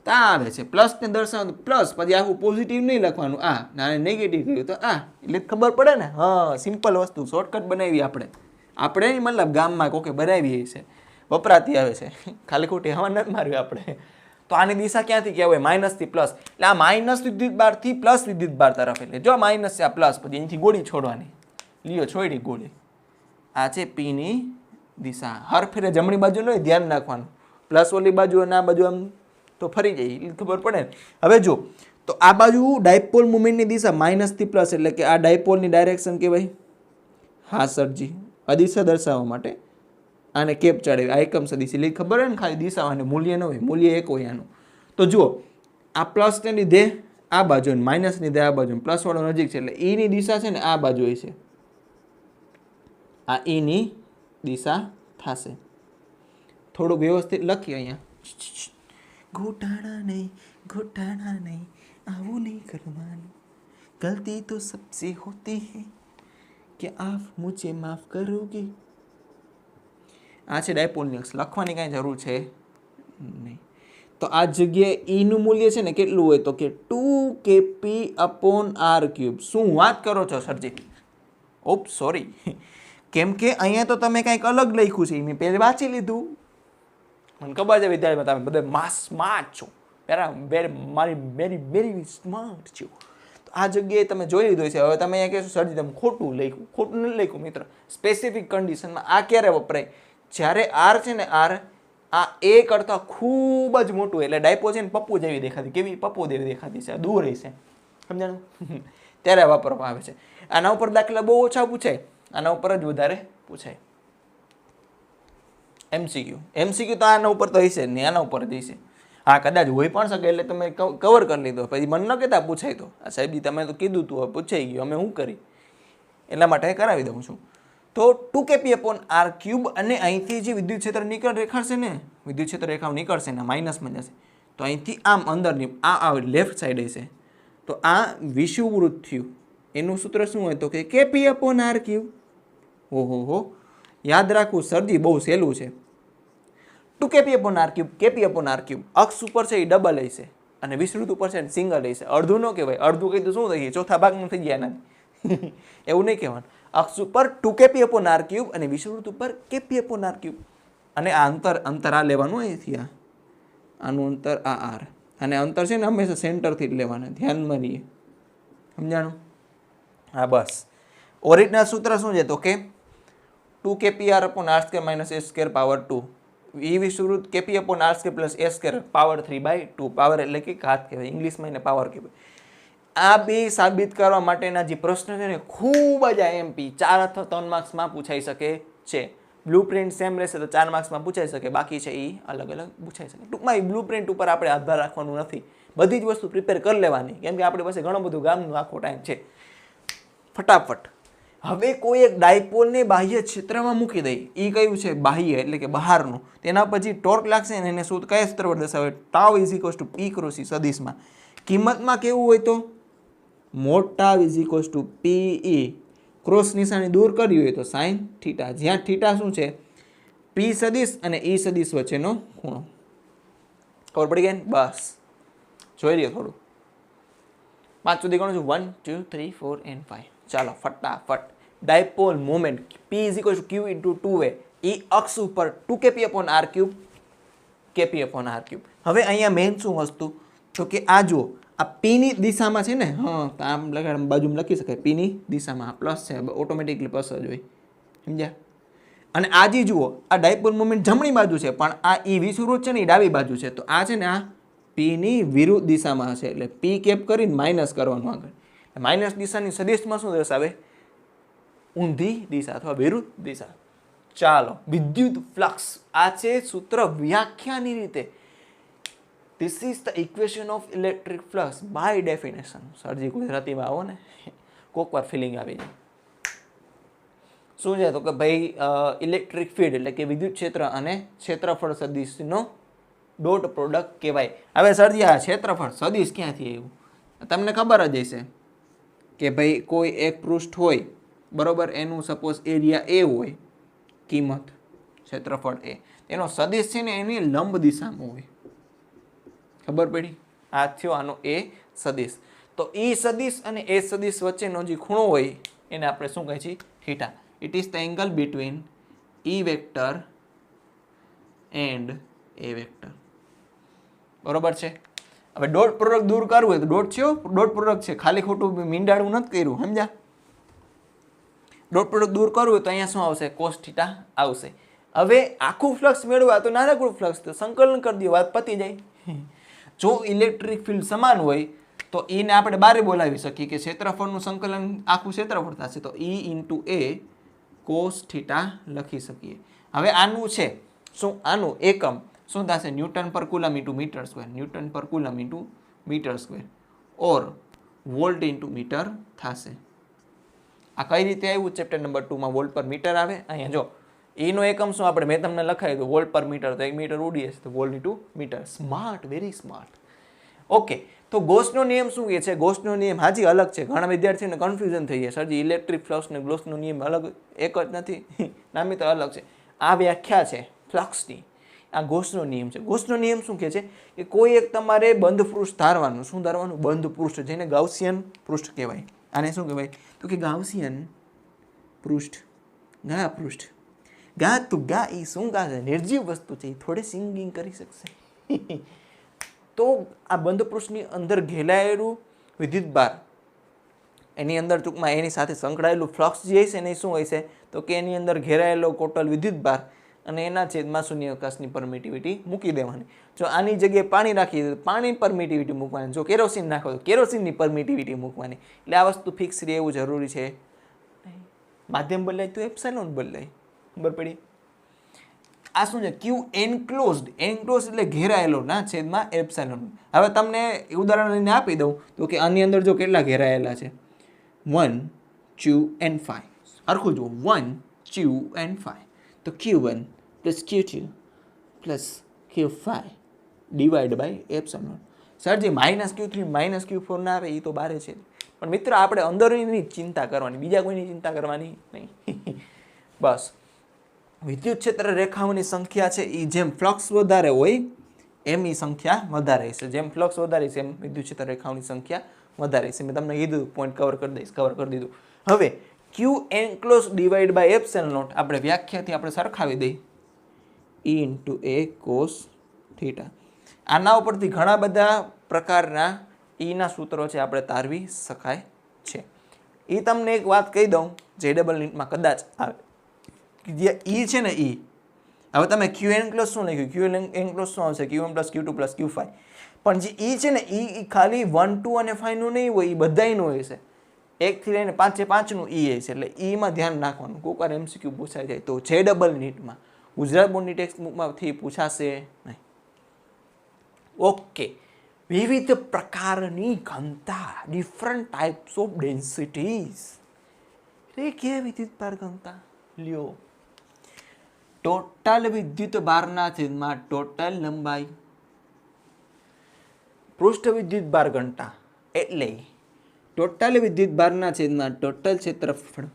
ત્યાં આવે છે પ્લસને દર્શાવવાનું પ્લસ, પછી આખું પોઝિટિવ નહીં લખવાનું, આ નાને નેગેટિવ કહ્યું તો આ, એટલે ખબર પડે ને. હા, સિમ્પલ વસ્તુ, શોર્ટકટ બનાવી આપણે મતલબ ગામમાં કોકે બનાવી છે, વપરાતી આવે છે, ખાલી ખોટી હવા નથી મારવી આપણે. તો આની દિશા ક્યાંથી કહેવાય? માઇનસથી પ્લસ. એટલે આ માઇનસ વિદ્યુતભારથી પ્લસ વિદ્યુતભાર તરફ. એટલે જો માઇનસ છે આ પ્લસ, પછી અહીંથી ગોળી છોડવાની. લ્યો છોડી ગોળી. આ છે પીની દિશા. હર ફેરે જમણી બાજુ નહીં, ધ્યાન રાખવાનું. પ્લસ ઓલી બાજુ અને આ બાજુ આમ તો ફરી જાય એટલે ખબર પડે ને. હવે જો તો આ બાજુ ડાયપોલ મુવમેન્ટની દિશા માઇનસ થી પ્લસ, એટલે કે આ ડાયપોલની ડાયરેક્શન કહેવાય. હા સરજી, અદિશા દર્શાવવા માટે આને કેપ ચડાવી. આ એકમ સદિશ એટલે ખબર હોય ને, ખાલી દિશા અને મૂલ્ય ન હોય, મૂલ્ય એક હોય આનું. તો જુઓ આ પ્લસને લીધે આ બાજુ, માઇનસ લીધે આ બાજુ, પ્લસ વાળો નજીક છે એટલે ઈ ની દિશા છે ને આ બાજુ હોય છે. આ ઈ ની દિશા થશે. થોડુંક વ્યવસ્થિત લખીએ અહીંયા. ઘોટાણા નહીં આવું નહીં કરવાનું, ગલતી તો સબસે હોતી હૈ કે આપ મુझे માફ કરોગે. આ છે ડાયપોલની અક્ષ. લખવાની કાંઈ જરૂર છે નહીં. તો આ જગ્યાએ ઈ નું મૂલ્ય છે ને કેટલું હોય તો કે 2kp/r³. શું વાત કરો છો સરજી? ઓપ સોરી, કેમ કે અહીંયા તો તમે કંઈક અલગ લખ્યું છે. મેં પહેલે વાંચી લીધું. મને ખબર છે વિદ્યાર્થી તમે બધા સ્માર્ટ છો, વેરી સ્માર્ટ છો. તો આ જગ્યાએ તમે જોઈ લીધું છે. હવે તમે અહીંયા કહેશો સરજી તમે ખોટું લખ્યું. ખોટું નથી લખ્યું મિત્ર. સ્પેસિફિક કન્ડિશનમાં આ ક્યારે વપરાય? જ્યારે આર છે ને આર આ એ કરતાં ખૂબ જ મોટું, એટલે ડાયપો છે ને પપ્પુ જેવી દેખાતી. કેવી? પપ્પુ જેવી દેખાતી છે, દૂર છે, સમજાણું? ત્યારે વાપરવામાં આવે છે. આના ઉપર દાખલા બહુ ઓછા પૂછાય, આના ઉપર જ વધારે પૂછાય. એમસીક્યુ તો આના ઉપર તો હશે ને, આના ઉપર જ હશે. હા કદાચ હોય પણ શકે, એટલે તમે કવર કરી લીધો. પછી મને ન કહેતા પૂછાય તો આ સાહેબજી તમે તો કીધું તું, હવે પૂછાઈ ગયું, અમે શું કરી? એટલા માટે કરાવી દઉં છું. તો 2kp/r³ અને અહીંથી જે વિદ્યુત ક્ષેત્ર રેખાડશે ને, વિદ્યુત ક્ષેત્ર રેખાઓ નીકળશે ને માઇનસમાં જશે, તો અહીંથી આમ અંદરની આ લેફ્ટ સાઈડ હશે. તો આ વિષુવવૃત્ત થયું. એનું સૂત્ર શું હોય તો કે kp/r³. ઓહો, યાદ રાખવું સરજી, બહુ સહેલું છે. 2kp/r³, kp/r³. અક્ષ ઉપર છે એ ડબલ હશે અને વિષુવવૃત્ત ઉપર છે સિંગલ હશે. અડધું ન કહેવાય. અડધું કહી તો શું થઈ જાય? ચોથા ભાગનું થઈ ગયા એનાથી. એવું નહીં કહેવાનું. અક્ષ ઉપર 2kp/r³ અને વિષુવવૃત્ત ઉપર kp/r³. અને આ અંતર આ લેવાનું અહીંથી આનું અંતર આ આર. અને અંતર છે ને હંમેશા સેન્ટરથી જ લેવાના, ધ્યાનમાં રહીએ. સમજાણું? હા બસ. ઓરિજિનલ સૂત્ર શું છે તો કે 2kpr/r² - a²/2. ઈ વિષુવવૃત્ત kp/r² + a²/3/2. પાવર એટલે કે ઘાત કહેવાય, ઇંગ્લિશમાં એને પાવર કહેવાય. આ બે સાબિત કરવા માટેના જે પ્રશ્ન છે ને ખૂબ જ આઈએમપી 4 અથવા 3 માર્ક્સમાં પૂછાઈ શકે છે. બ્લુપ્રિન્ટ સેમ રહેશે તો 4 માર્ક્સમાં પૂછાઈ શકે, બાકી છે એ અલગ અલગ પૂછાઈ શકે. ટૂંકમાં એ બ્લુપ્રિન્ટ ઉપર આપણે આધાર રાખવાનું નથી, બધી જ વસ્તુ પ્રિપેર કરી લેવાની, કેમ કે આપણી પાસે ઘણું બધું ગામનું આખો ટાઈમ છે. ફટાફટ હવે કોઈ એક ડાયપોલને બાહ્ય ક્ષેત્રમાં મૂકી દઈ, એ કયું છે? બાહ્ય એટલે કે બહારનું. તેના પછી ટોર્ક લાગશે ને એને શું કયા સૂત્ર વડે દર્શાવે? Tau = P× સદિશમાં. કિંમતમાં કેવું હોય તો મોટા = PE. ક્રોસ નિશાની દૂર કરવી હોય તો સાઇન થીટા. જ્યાં થીટા શું છે? P સદિશ અને E સદિશ વચ્ચેનો ખૂણો. ખબર પડી ગઈ ને? બસ જોઈ લ્યો થોડું. 5 સુધી ગણું છું. 1 2 3 4 and 5. ચાલો ફટાફટ. Dipole moment P = Q × 2a. એ અક્ષ ઉપર 2kp/r³, kp/r³. હવે અહીંયા મેઇન શું વસ્તુ તો કે આ જુઓ, આ P ની દિશામાં છે ને, હા તો આમ બાજુમાં લખી શકાય. P ની દિશામાં પ્લસ છે, ઓટોમેટિકલી પ્લસ જ હોય, સમજ્યા? અને આ જે જુઓ, આ ડાયપોલ મોમેન્ટ જમણી બાજુ છે, પણ આ ઈ વિષુવવૃત્ત છે ને એ ડાબી બાજુ છે. તો આ છે ને આ P ની વિરુદ્ધ દિશામાં હશે, એટલે P કેપ કરીને માઇનસ કરવાનું આગળ. માઇનસ દિશાની સદિશમાં શું દર્શાવે? ઊંધી દિશા અથવા વિરુદ્ધ દિશા. ચાલો, વિદ્યુત ફ્લક્સ આ છે સૂત્ર વ્યાખ્યાની રીતે. This is the equation of electric flux by definition. સરજી ગુજરાતીમાં આવો ને, કોક વાર ફિલિંગ આવી જાય. શું છે તો કે ભાઈ ઇલેક્ટ્રિક ફિલ્ડ એટલે કે વિદ્યુત ક્ષેત્ર અને ક્ષેત્રફળ સદિશનો ડોટ પ્રોડક્ટ કહેવાય. હવે સરજી આ ક્ષેત્રફળ સદિશ ક્યાંથી આવ્યું? તમને ખબર જ હશે કે ભાઈ કોઈ એક પૃષ્ઠ હોય બરોબર, એનું સપોઝ એરિયા એ હોય, કિંમત ક્ષેત્રફળ એ, એનો સદિશ છે ને એની લંબ દિશામાં હોય. ખબર પડી? આ થયો આનો એ સદિશ. તો એ સદિશ અને એ સદિશ વચ્ચેનો જે ખૂણો હોય એને આપણે શું કહે છે? Theta. It is the angle between E vector and A vector. બરોબર છે? હવે ડોટ પ્રોડક્ટ દૂર કરવું હોય તો ડોટ પ્રોડક્ટ છે, ખાલી ખોટું મીંડાળું નથી કર્યું, સમજ્યા? ડોટ પ્રોડક્ટ દૂર કરવું હોય તો અહીંયા શું આવશે? કોસ થીટા આવશે. હવે આખું ફ્લક્સ મેળવવા તો નાનકડું ફ્લક્સ તો સંકલન કરી દો, વાત પતી જાય. જો ઇલેક્ટ્રિક ફિલ્ડ સમાન હોય તો એને આપણે બારે બોલાવી શકીએ કે ક્ષેત્રફળનું સંકલન આખું ક્ષેત્રફળ થશે તો E into A cos theta લખી શકીએ. હવે આનું છે શું, આનું એકમ શું થશે, newton per coulomb into metre square, newton per coulomb into metre square or volt into metre થશે. આ કઈ રીતે આવ્યું, ચેપ્ટર નંબર 2 માં વોલ્ટ પર મીટર આવે. અહીંયા જો એનો એકમ શું આપણે મેં તમને લખાવી દઉં, વોલ્ટ પર મીટર, તો 1 મીટર ઉડી જશે તો volt into meter. Smart, very smart. Okay, તો ગોસનો નિયમ શું કહે છે, ગોસનો નિયમ હાજી અલગ છે. ઘણા વિદ્યાર્થીઓને કન્ફ્યુઝન થઈ જાય, સરજી ઇલેક્ટ્રિક ફ્લક્સ ને ગોસનો નિયમ અલગ એક જ નથી, નામી તો અલગ છે. આ વ્યાખ્યા છે ફ્લક્સની, આ ગોસનો નિયમ છે. ગોસનો નિયમ શું કહે છે કે કોઈ એક તમારે બંધ પૃષ્ઠ ધારવાનું, શું ધારવાનું, બંધ પૃષ્ઠ, જેને ગાઉસિયન પૃષ્ઠ કહેવાય. આને શું કહેવાય તો કે ગાઉસિયન પૃષ્ઠ, ગા પૃષ્ઠ. ગા તો ગા એ શું ગા છે, નિર્જીવ વસ્તુ છે, એ થોડે સિંગિંગ કરી શકશે. તો આ બંધ પૃષ્ઠની અંદર ઘેલાયેલું વિદ્યુત ભાર, એની અંદર ટૂંકમાં એની સાથે સંકળાયેલું ફ્લક્સ જે છે એને શું હોય છે તો કે એની અંદર ઘેરાયેલો ટોટલ વિદ્યુત ભાર અને એના છેદમાં શૂન્યાવકાશની પરમિટિવિટી મૂકી દેવાની. જો આની જગ્યાએ પાણી રાખીએ તો પાણી પરમિટિવિટી મૂકવાની, જો કેરોસીન નાખો તો કેરોસીનની પરમિટિવિટી મૂકવાની. એટલે આ વસ્તુ ફિક્સ રહે એવું જરૂરી છે. માધ્યમ બદલાય તો એપ્સાઇલોન બદલાય, ખબર પડી. આ શું છે, ક્યુ એન્ક્લોઝડ, એન્ક્લોઝ એટલે ઘેરાયેલો ના છેદમાં એપ્સાઇલોન. હવે તમને ઉદાહરણ લઈને આપી દઉં તો કે આની અંદર જો કેટલા ઘેરાયેલા છે, 1 2 and 5, સરખું જુઓ 1 2 and 5, તો Q1 plus Q2 plus Q5 divide by epsilon. Sir જે માઇનસ Q3 માઇનસ Q4 ના આવે એ તો બારે છે, પણ મિત્ર આપણે અંદરની ચિંતા કરવાની, બીજા કોઈની ચિંતા કરવાની નહીં. બસ વિદ્યુત ક્ષેત્ર રેખાઓની સંખ્યા છે એ જેમ ફ્લક્સ વધારે હોય એમ એ સંખ્યા વધારે છે, જેમ ફ્લક્સ વધારે છે એમ વિદ્યુત ક્ષેત્ર રેખાઓની સંખ્યા વધારે છે. મેં તમને કીધું, પોઈન્ટ કવર કરી દઈશ, કવર કરી દીધું. હવે Q enclose divide by epsilon naught આપણે વ્યાખ્યાથી આપણે સરખાવી દઈએ, E into A cos theta. આના ઉપરથી ઘણા બધા પ્રકારના ઈના સૂત્રો છે આપણે તારવી શકાય છે. એ તમને એક વાત કહી દઉં, જે ડબલ નીટમાં કદાચ આવે, જે ઈ છે ને ઈ, હવે તમે ક્યુ એન્ક્લોઝ શું લખ્યું, ક્યુ એન્ક્લોઝ શું આવશે, Q1 plus Q2 plus Q5, પણ જે ઈ છે ને ઈ ખાલી 1 2 અને 5 નું નહીં હોય, એ બધાયનું હોય છે. 1 થી લઈને 5 નું ઈ છે, એટલે ઈમાં ધ્યાન રાખવાનું. કોઈક વાર MCQ પૂછાઈ જાય તો જે ડબલ નીટમાં ગુજરાત બોર્ડની ટેક્સ્ટ બુકમાંથી પૂછાશે નહીં. ઓકે, વિવિધ પ્રકારની ઘનતા, ડિફરન્ટ ટાઈપ્સ ઓફ ડેન્સિટીઝ. રેખીય વિદ્યુત ભાર ઘનતા લ્યો, ટોટલ વિદ્યુત ભારના છેદમાં ટોટલ લંબાઈ, પૃષ્ઠ વિદ્યુત ભાર ઘનતા એટલે ટોટલ વિદ્યુત ભારના છેદમાં ટોટલ ક્ષેત્રફળ.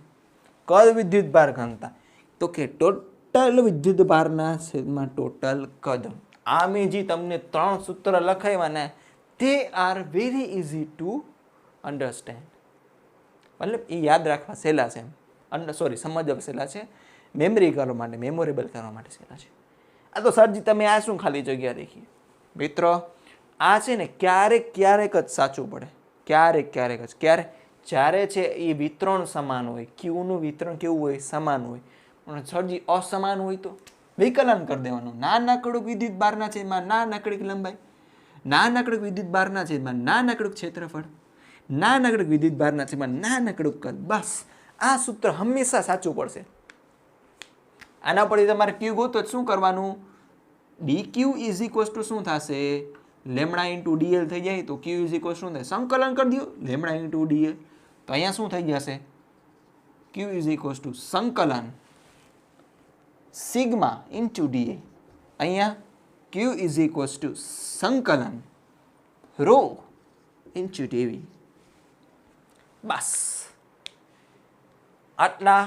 કદ વિદ્યુત ભાર ઘનતા તો કે ટોટલ વિદ્યુત ભારના છેદમાં ટોટલ કદ. આ મેં જે તમને 3 સૂત્ર લખાવ્યા ને તે are very easy to understand, મતલબ એ યાદ રાખવા સહેલા છે, સમજવા સહેલા છે, મેમરી કરવા માટે, મેમોરેબલ કરવા માટે સહેલા છે. આ તો સરજી તમે આ શું ખાલી જગ્યા રાખી મિત્રો, આ છે ને ક્યારેક ક્યારેક જ સાચું પડે, ક્યારેક ક્યારેક જ. ક્યારે? જ્યારે છે એ વિતરણ સમાન હોય, ક્યુનું વિતરણ કેવું હોય, સમાન હોય. પણ સરજી અસમાન હોય તો વિકલન કરી દેવાનું. નાનકડું વિદ્યુત ભારના છેદમાં નાનકડી લંબાઈ, નાનકડું વિદ્યુત ભારના છેદમાં નાનકડું ક્ષેત્રફળ, નાનકડું વિદ્યુત ભારના છેદમાં નાનકડું કદ. બસ આ સૂત્ર હંમેશા સાચું પડશે. આના પરથી તમારે ક્યુ ગોતો શું કરવાનું, dq ઇઝ ઇક્વલ્સ ટુ શું થશે, લેમડા ઇન્ટુ dl થઈ જાય. તો q ઇઝ ઇક્વલ્સ શું થાય, સંકલન કરી દો લેમડા ઇન્ટુ dl. તો અહીંયા શું થઈ જશે, q ઇઝ ઇક્વલ્સ ટુ સંકલન સિગ્મા ઇન્ટુ da. અહીંયા q ઇઝ ઇક્વલ્સ ટુ સંકલન રો ઇન્ટુ dv. બસ આટલા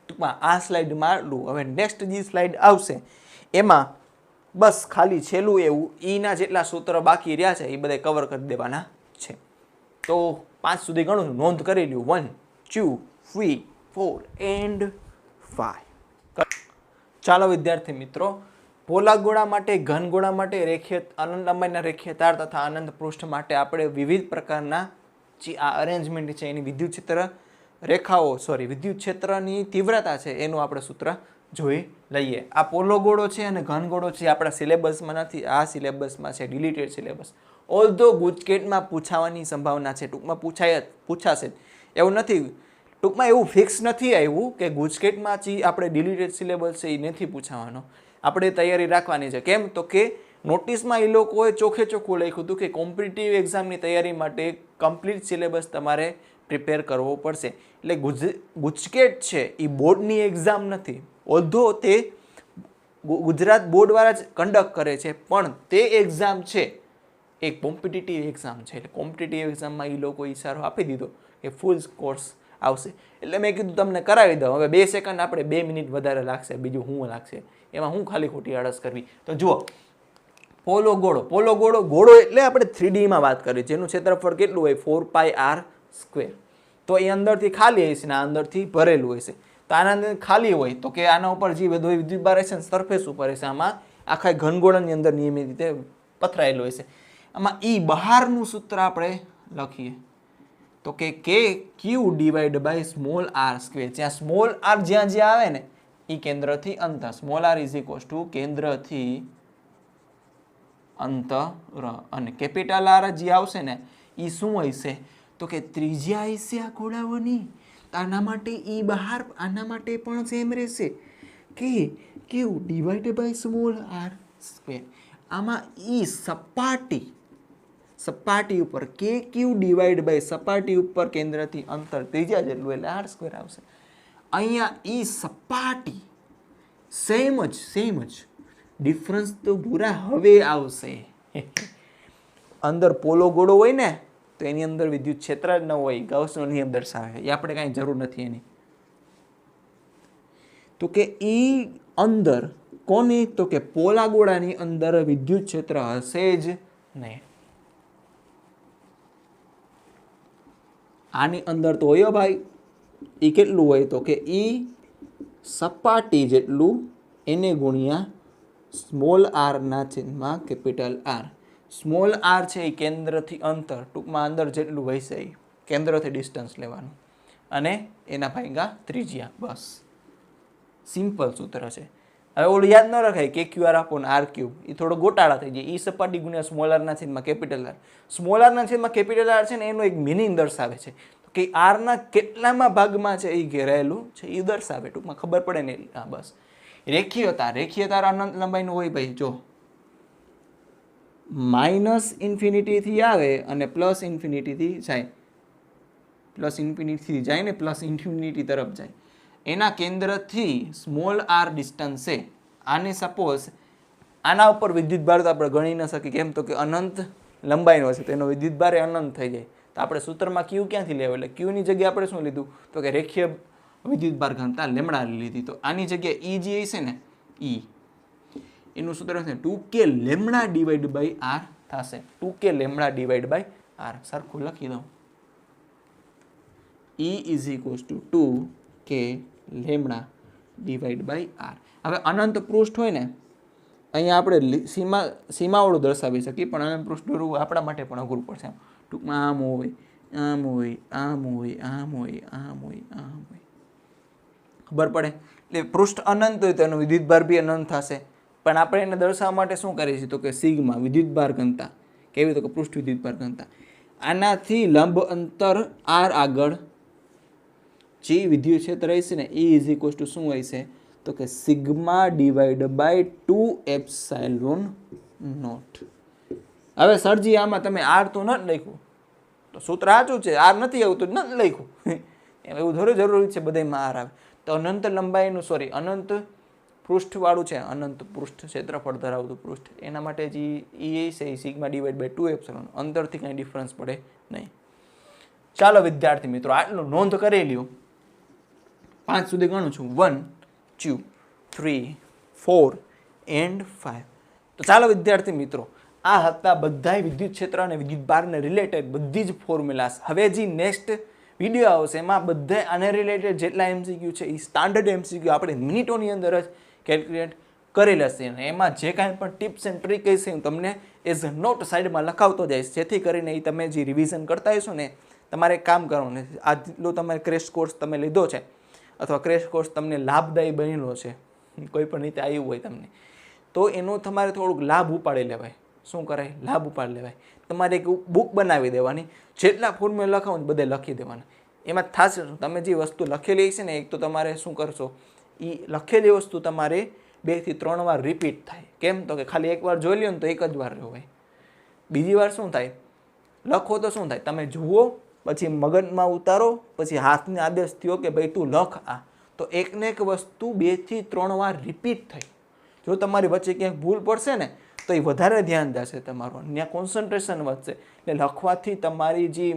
ટૂંકમાં આ સ્લાઇડ મારું. હવે નેક્સ્ટ જે સ્લાઇડ આવશે એમાં બસ ખાલી છેલ્લું એવું ઈના જેટલા સૂત્રો બાકી રહ્યા છે એ બધા કવર કરી દેવાના છે. તો 5 સુધી ઘણું નોંધ કરી લ્યો, 1 2 3 4 and 5. ચાલો વિદ્યાર્થી મિત્રો, પોલા ગોળા માટે, ઘન ગોળા માટે, રેખીય અનંત લંબાઈના રેખીય તાર તથા અનંત પૃષ્ઠ માટે આપણે વિવિધ પ્રકારના જે આ અરેન્જમેન્ટ છે એની વિદ્યુત ક્ષેત્ર રેખાઓ, વિદ્યુત ક્ષેત્રની તીવ્રતા છે એનું આપણે સૂત્ર જોઈ લઈએ. આ પોલો ગોળો છે અને ઘન ગોળો છે આપણા સિલેબસમાં નથી, આ સિલેબસમાં છે, ડિલીટેડ સિલેબસ. ઓલ્ધો ગુજકેટમાં પૂછાવાની સંભાવના છે, ટૂંકમાં પૂછાશે એવું નથી, ટૂંકમાં એવું ફિક્સ નથી આવ્યું કે ગુજકેટમાંથી આપણે ડિલીટેડ સિલેબસ છે એ નથી પૂછાવાનો. આપણે તૈયારી રાખવાની છે. કેમ તો કે નોટિસમાં એ લોકોએ ચોખ્ખે ચોખ્ખું લખ્યું હતું કે કોમ્પિટિટિવ એક્ઝામની તૈયારી માટે કમ્પ્લીટ સિલેબસ તમારે પ્રિપેર કરવો પડશે. એટલે ગુજકેટ છે એ બોર્ડની એક્ઝામ નથી, ઓલ્ધો તે ગુજરાત બોર્ડવાળા જ કન્ડક્ટ કરે છે, પણ તે એક્ઝામ છે એ કોમ્પિટિટિવ એક્ઝામ છે. એટલે કોમ્પિટિટિવ એક્ઝામમાં એ લોકો ઈશારો આપી દીધો કે ફૂલ કોર્સ આવશે. એટલે મેં કીધું તમને કરાવી દઉં. હવે 2 સેકન્ડ આપણે 2 મિનિટ વધારે લાગશે, બીજું શું લાગશે, એમાં હું ખાલી ખોટી આળસ કરવી. તો જુઓ, પોલો ગોળો એટલે આપણે 3Dમાં વાત કરીએ, જેનું ક્ષેત્રફળ કેટલું હોય 4πr². તો એ અંદરથી ખાલી હશે ને આ અંદરથી ભરેલું હશે. તો આના અંદર ખાલી હોય તો કે આના ઉપર જે બધો વિદ્યુતભાર હશે ને સરફેસ ઉપર હશે, આમાં આખા ઘનગોળાની અંદર નિયમિત રીતે પથરાયેલું હશે. આમાં ઈ બહારનું સૂત્ર આપણે લખીએ તો કે Q/r², જ્યાં સ્મોલ r જ્યાં આવે ને એ કેન્દ્રથી અંતર, સ્મોલ r = કેન્દ્રથી અંતર, અને કેપિટલ R જે આવશે ને એ શું હશે તો કે ત્રિજ્યા હશે આ ગોળાઓની. આના માટે ઈ બહાર, આના માટે પણ સેમ રહેશે કે Q/r². આમાં ઈ સપાટી ઉપર Q/ સપાટી ઉપર કેન્દ્રથી અંતર ત્રિજ્યા જેટલું એટલે r² આવશે. અહીંયા ઈ સપાટી સેમ જ, ડિફરન્સ તો પૂરા હવે આવશે. અંદર પોલો ગોળો હોય ને તો એની અંદર વિદ્યુત ક્ષેત્ર જ ન હોય, ગાઉસનો નિયમ દર્શાવે, એ આપણે કાંઈ જરૂર નથી એની. તો કે ઈ અંદર કોની, તો કે પોલા ગોળાની અંદર વિદ્યુત ક્ષેત્ર હશે જ નહીં. આની અંદર તો હોય ભાઈ, ઈ કેટલું હોય તો કે ઈ સપાટી જેટલું એને ગુણ્યા સ્મોલ r ના છેદમાં કેપિટલ R. સ્મોલ r છે એ કેન્દ્રથી અંતર, ટૂંકમાં અંદર જેટલું હશે એ કેન્દ્રથી ડિસ્ટન્સ લેવાનું, અને એના ભાગ્યા ત્રિજ્યા. બસ સિમ્પલ સૂત્ર છે. હવે ઓલું યાદ ન રખાય કે QR આપો ને r3, એ થોડો ગોટાળા થઈ જાય. ઈ સપાટી ગુણ્યા સ્મોલ r ના છેદમાં કેપિટલ R. સ્મોલ r ના છેદમાં કેપિટલ R છે ને એનો એક મિનિંગ દર્શાવે છે કે r ના કેટલામાં ભાગમાં છે એ ઘેરાયેલું છે એ દર્શાવે, ટૂંકમાં ખબર પડે ને. હા બસ. રેખીય તાર અનંત લંબાઈનું હોય ભાઈ. જો -∞ થી આવે અને +∞ થી જાય, +∞ થી જાય ને +∞ તરફ જાય. એના કેન્દ્રથી સ્મોલ r ડિસ્ટન્સ છે. આને સપોઝ આના ઉપર વિદ્યુતભાર તો આપણે ગણી ન શકીએ, કેમ તો કે અનંત લંબાઈનો હશે, તેનો વિદ્યુતભાર અનંત થઈ જાય. તો આપણે સૂત્રમાં Q ક્યાંથી લેવું, એટલે Q ની જગ્યાએ આપણે શું લીધું તો કે રેખીય વિદ્યુતભાર ઘનતા લેમડા લીધી. તો આની જગ્યાએ E જે છે ને E, એનું સૂત્ર છે 2k λ/r થશે. 2k λ/r સરખું લખી દઉં. E = 2k λ/r. હવે અનંત પૃષ્ઠ હોય ને, અહીંયા આપણે સીમાવાળું દર્શાવી શકીએ, પણ અનંત પૃષ્ઠ દોરવું આપણા માટે પણ અઘરું પડશે. ટૂંકમાં આમ હોય, આમ હોય, આમ હોય, આમ હોય, આમ હોય, આમ હોય, ખબર પડે. એટલે પૃષ્ઠ અનંત હોય તો એનો વિદ્યુતભાર બી અનંત થશે. પણ આપણે એને દર્શાવવા માટે શું કરીએ છીએ તો કે સિગ્મા વિદ્યુતભાર ઘનતા, કેવી તો કે પૃષ્ઠ વિદ્યુતભાર ઘનતા. આનાથી લંબ અંતર r આગળ જે વિદ્યુત ક્ષેત્ર હશે ને E = શું હશે તો કે σ/2ε0. હવે સરજી આમાં તમે r તો નથી લખ્યું, તો સૂત્ર સાચું છે, r નથી આવતું નથી લખ્યું, એવું થોડું જરૂરી છે બધામાં r આવે. તો અનંત લંબાઈનું અનંત પૃષ્ઠવાળું છે, અનંત પૃષ્ઠ ક્ષેત્રફળ ધરાવતું પૃષ્ઠ, એના માટે જે E છે એ σ/2ε, અંતરથી કંઈ ડિફરન્સ પડે નહીં. ચાલો વિદ્યાર્થી મિત્રો, આટલું નોંધ કરી લ્યો. 5 સુધી ગણું છું, 1 2 3 4 and 5. તો ચાલો વિદ્યાર્થી મિત્રો, આ હતા બધા વિદ્યુત ક્ષેત્ર અને વિદ્યુતભારને રિલેટેડ બધી જ ફોર્મ્યુલાસ. હવે જે નેક્સ્ટ વિડીયો આવશે એમાં બધા આને રિલેટેડ જેટલા MCQ છે એ સ્ટાન્ડર્ડ MCQ આપણે મિનિટોની અંદર જ કેલ્ક્યુલેટ કરી લેશે, અને એમાં જે કાંઈ પણ ટિપ્સ એન્ડ ટ્રીક હશે હું તમને એઝ અ નોટ સાઈડમાં લખાવતો જઈશ, જેથી કરીને એ તમે જે રિવિઝન કરતા હશો ને તમારે કામ કરવાનું. આજનો તમારે ક્રેશ કોર્સ તમે લીધો છે અથવા ક્રેશ કોર્સ તમને લાભદાયી બનેલો છે, કોઈ પણ રીતે આવ્યું હોય તમને, તો એનો તમારે થોડુંક લાભ ઉપાડી લેવાય. શું કરાય? લાભ ઉપાડી લેવાય. તમારે એક બુક બનાવી દેવાની, જેટલા ફોર્મ્યુલા લખાવો ને બધે લખી દેવાના. એમાં થશે શું, તમે જે વસ્તુ લખેલી છે ને, એક તો તમારે શું કરશો, એ લખેલી વસ્તુ તમારે 2 થી 3 વાર રિપીટ થાય. કેમ? તો કે ખાલી એકવાર જોઈ લ્યો ને તો એક જ વાર જોવાય. બીજી વાર શું થાય, લખો તો શું થાય, તમે જુઓ પછી મગજમાં ઉતારો, પછી હાથને આદેશ થયો કે ભાઈ તું લખ આ, તો એકને એક વસ્તુ 2 થી 3 વાર રિપીટ થઈ. જો તમારી વચ્ચે ક્યાંક ભૂલ પડશે ને તો એ વધારે ધ્યાન જશે તમારું, ત્યાં કોન્સન્ટ્રેશન વધશે. એટલે લખવાથી તમારી જે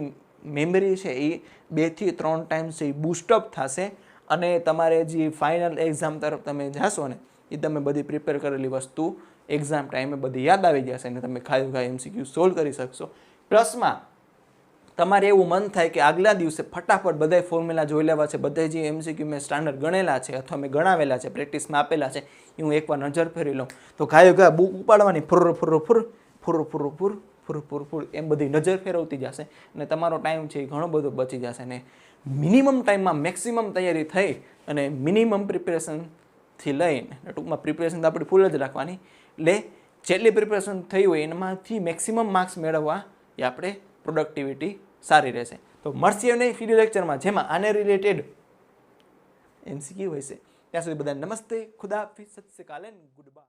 મેમરી છે એ 2 થી 3 ટાઈમ્સ એ બૂસ્ટઅપ થશે અને તમારે જે ફાઇનલ એક્ઝામ તરફ તમે જાશો ને એ તમે બધી પ્રિપેર કરેલી વસ્તુ એક્ઝામ ટાઈમે બધી યાદ આવી જશે અને તમે ખાલી MCQ સોલ્વ કરી શકશો. પ્લસમાં તમારે એવું મન થાય કે આગલા દિવસે ફટાફટ બધા ફોર્મ્યુલા જોઈ લેવા છે, બધા જે MCQ મેં સ્ટાન્ડર્ડ ગણેલા છે અથવા મેં ગણાવેલા છે, પ્રેક્ટિસમાં આપેલા છે, એ હું એકવાર નજર ફેરવી લઉં. તો ઘાયો બુક ઉપાડવાની, ફુર ફુર ફુર ફુર ફુર ફુર ફુર ફુર ફુર એમ બધી નજર ફેરવતી જશે અને તમારો ટાઈમ છે એ ઘણો બધો બચી જશે. ને મિનિમમ ટાઈમમાં મેક્સિમમ તૈયારી થઈ અને મિનિમમ પ્રિપેરેશનથી લઈને, ટૂંકમાં પ્રિપેરેશન તો આપણી ફૂલ જ રાખવાની, એટલે જેટલી પ્રિપેરેશન થઈ હોય એનામાંથી મેક્સિમમ માર્ક્સ મેળવવા એ આપણે પ્રોડક્ટિવિટી સારી રહેશે. તો મળશે નહીં વિડિયો લેક્ચરમાં જેમાં આને રિલેટેડ MCQ હોય છે. ત્યાં સુધી બધાને નમસ્તે, ખુદા હાફિઝ, સત શ્રી અકાલ, ગુડ બાય.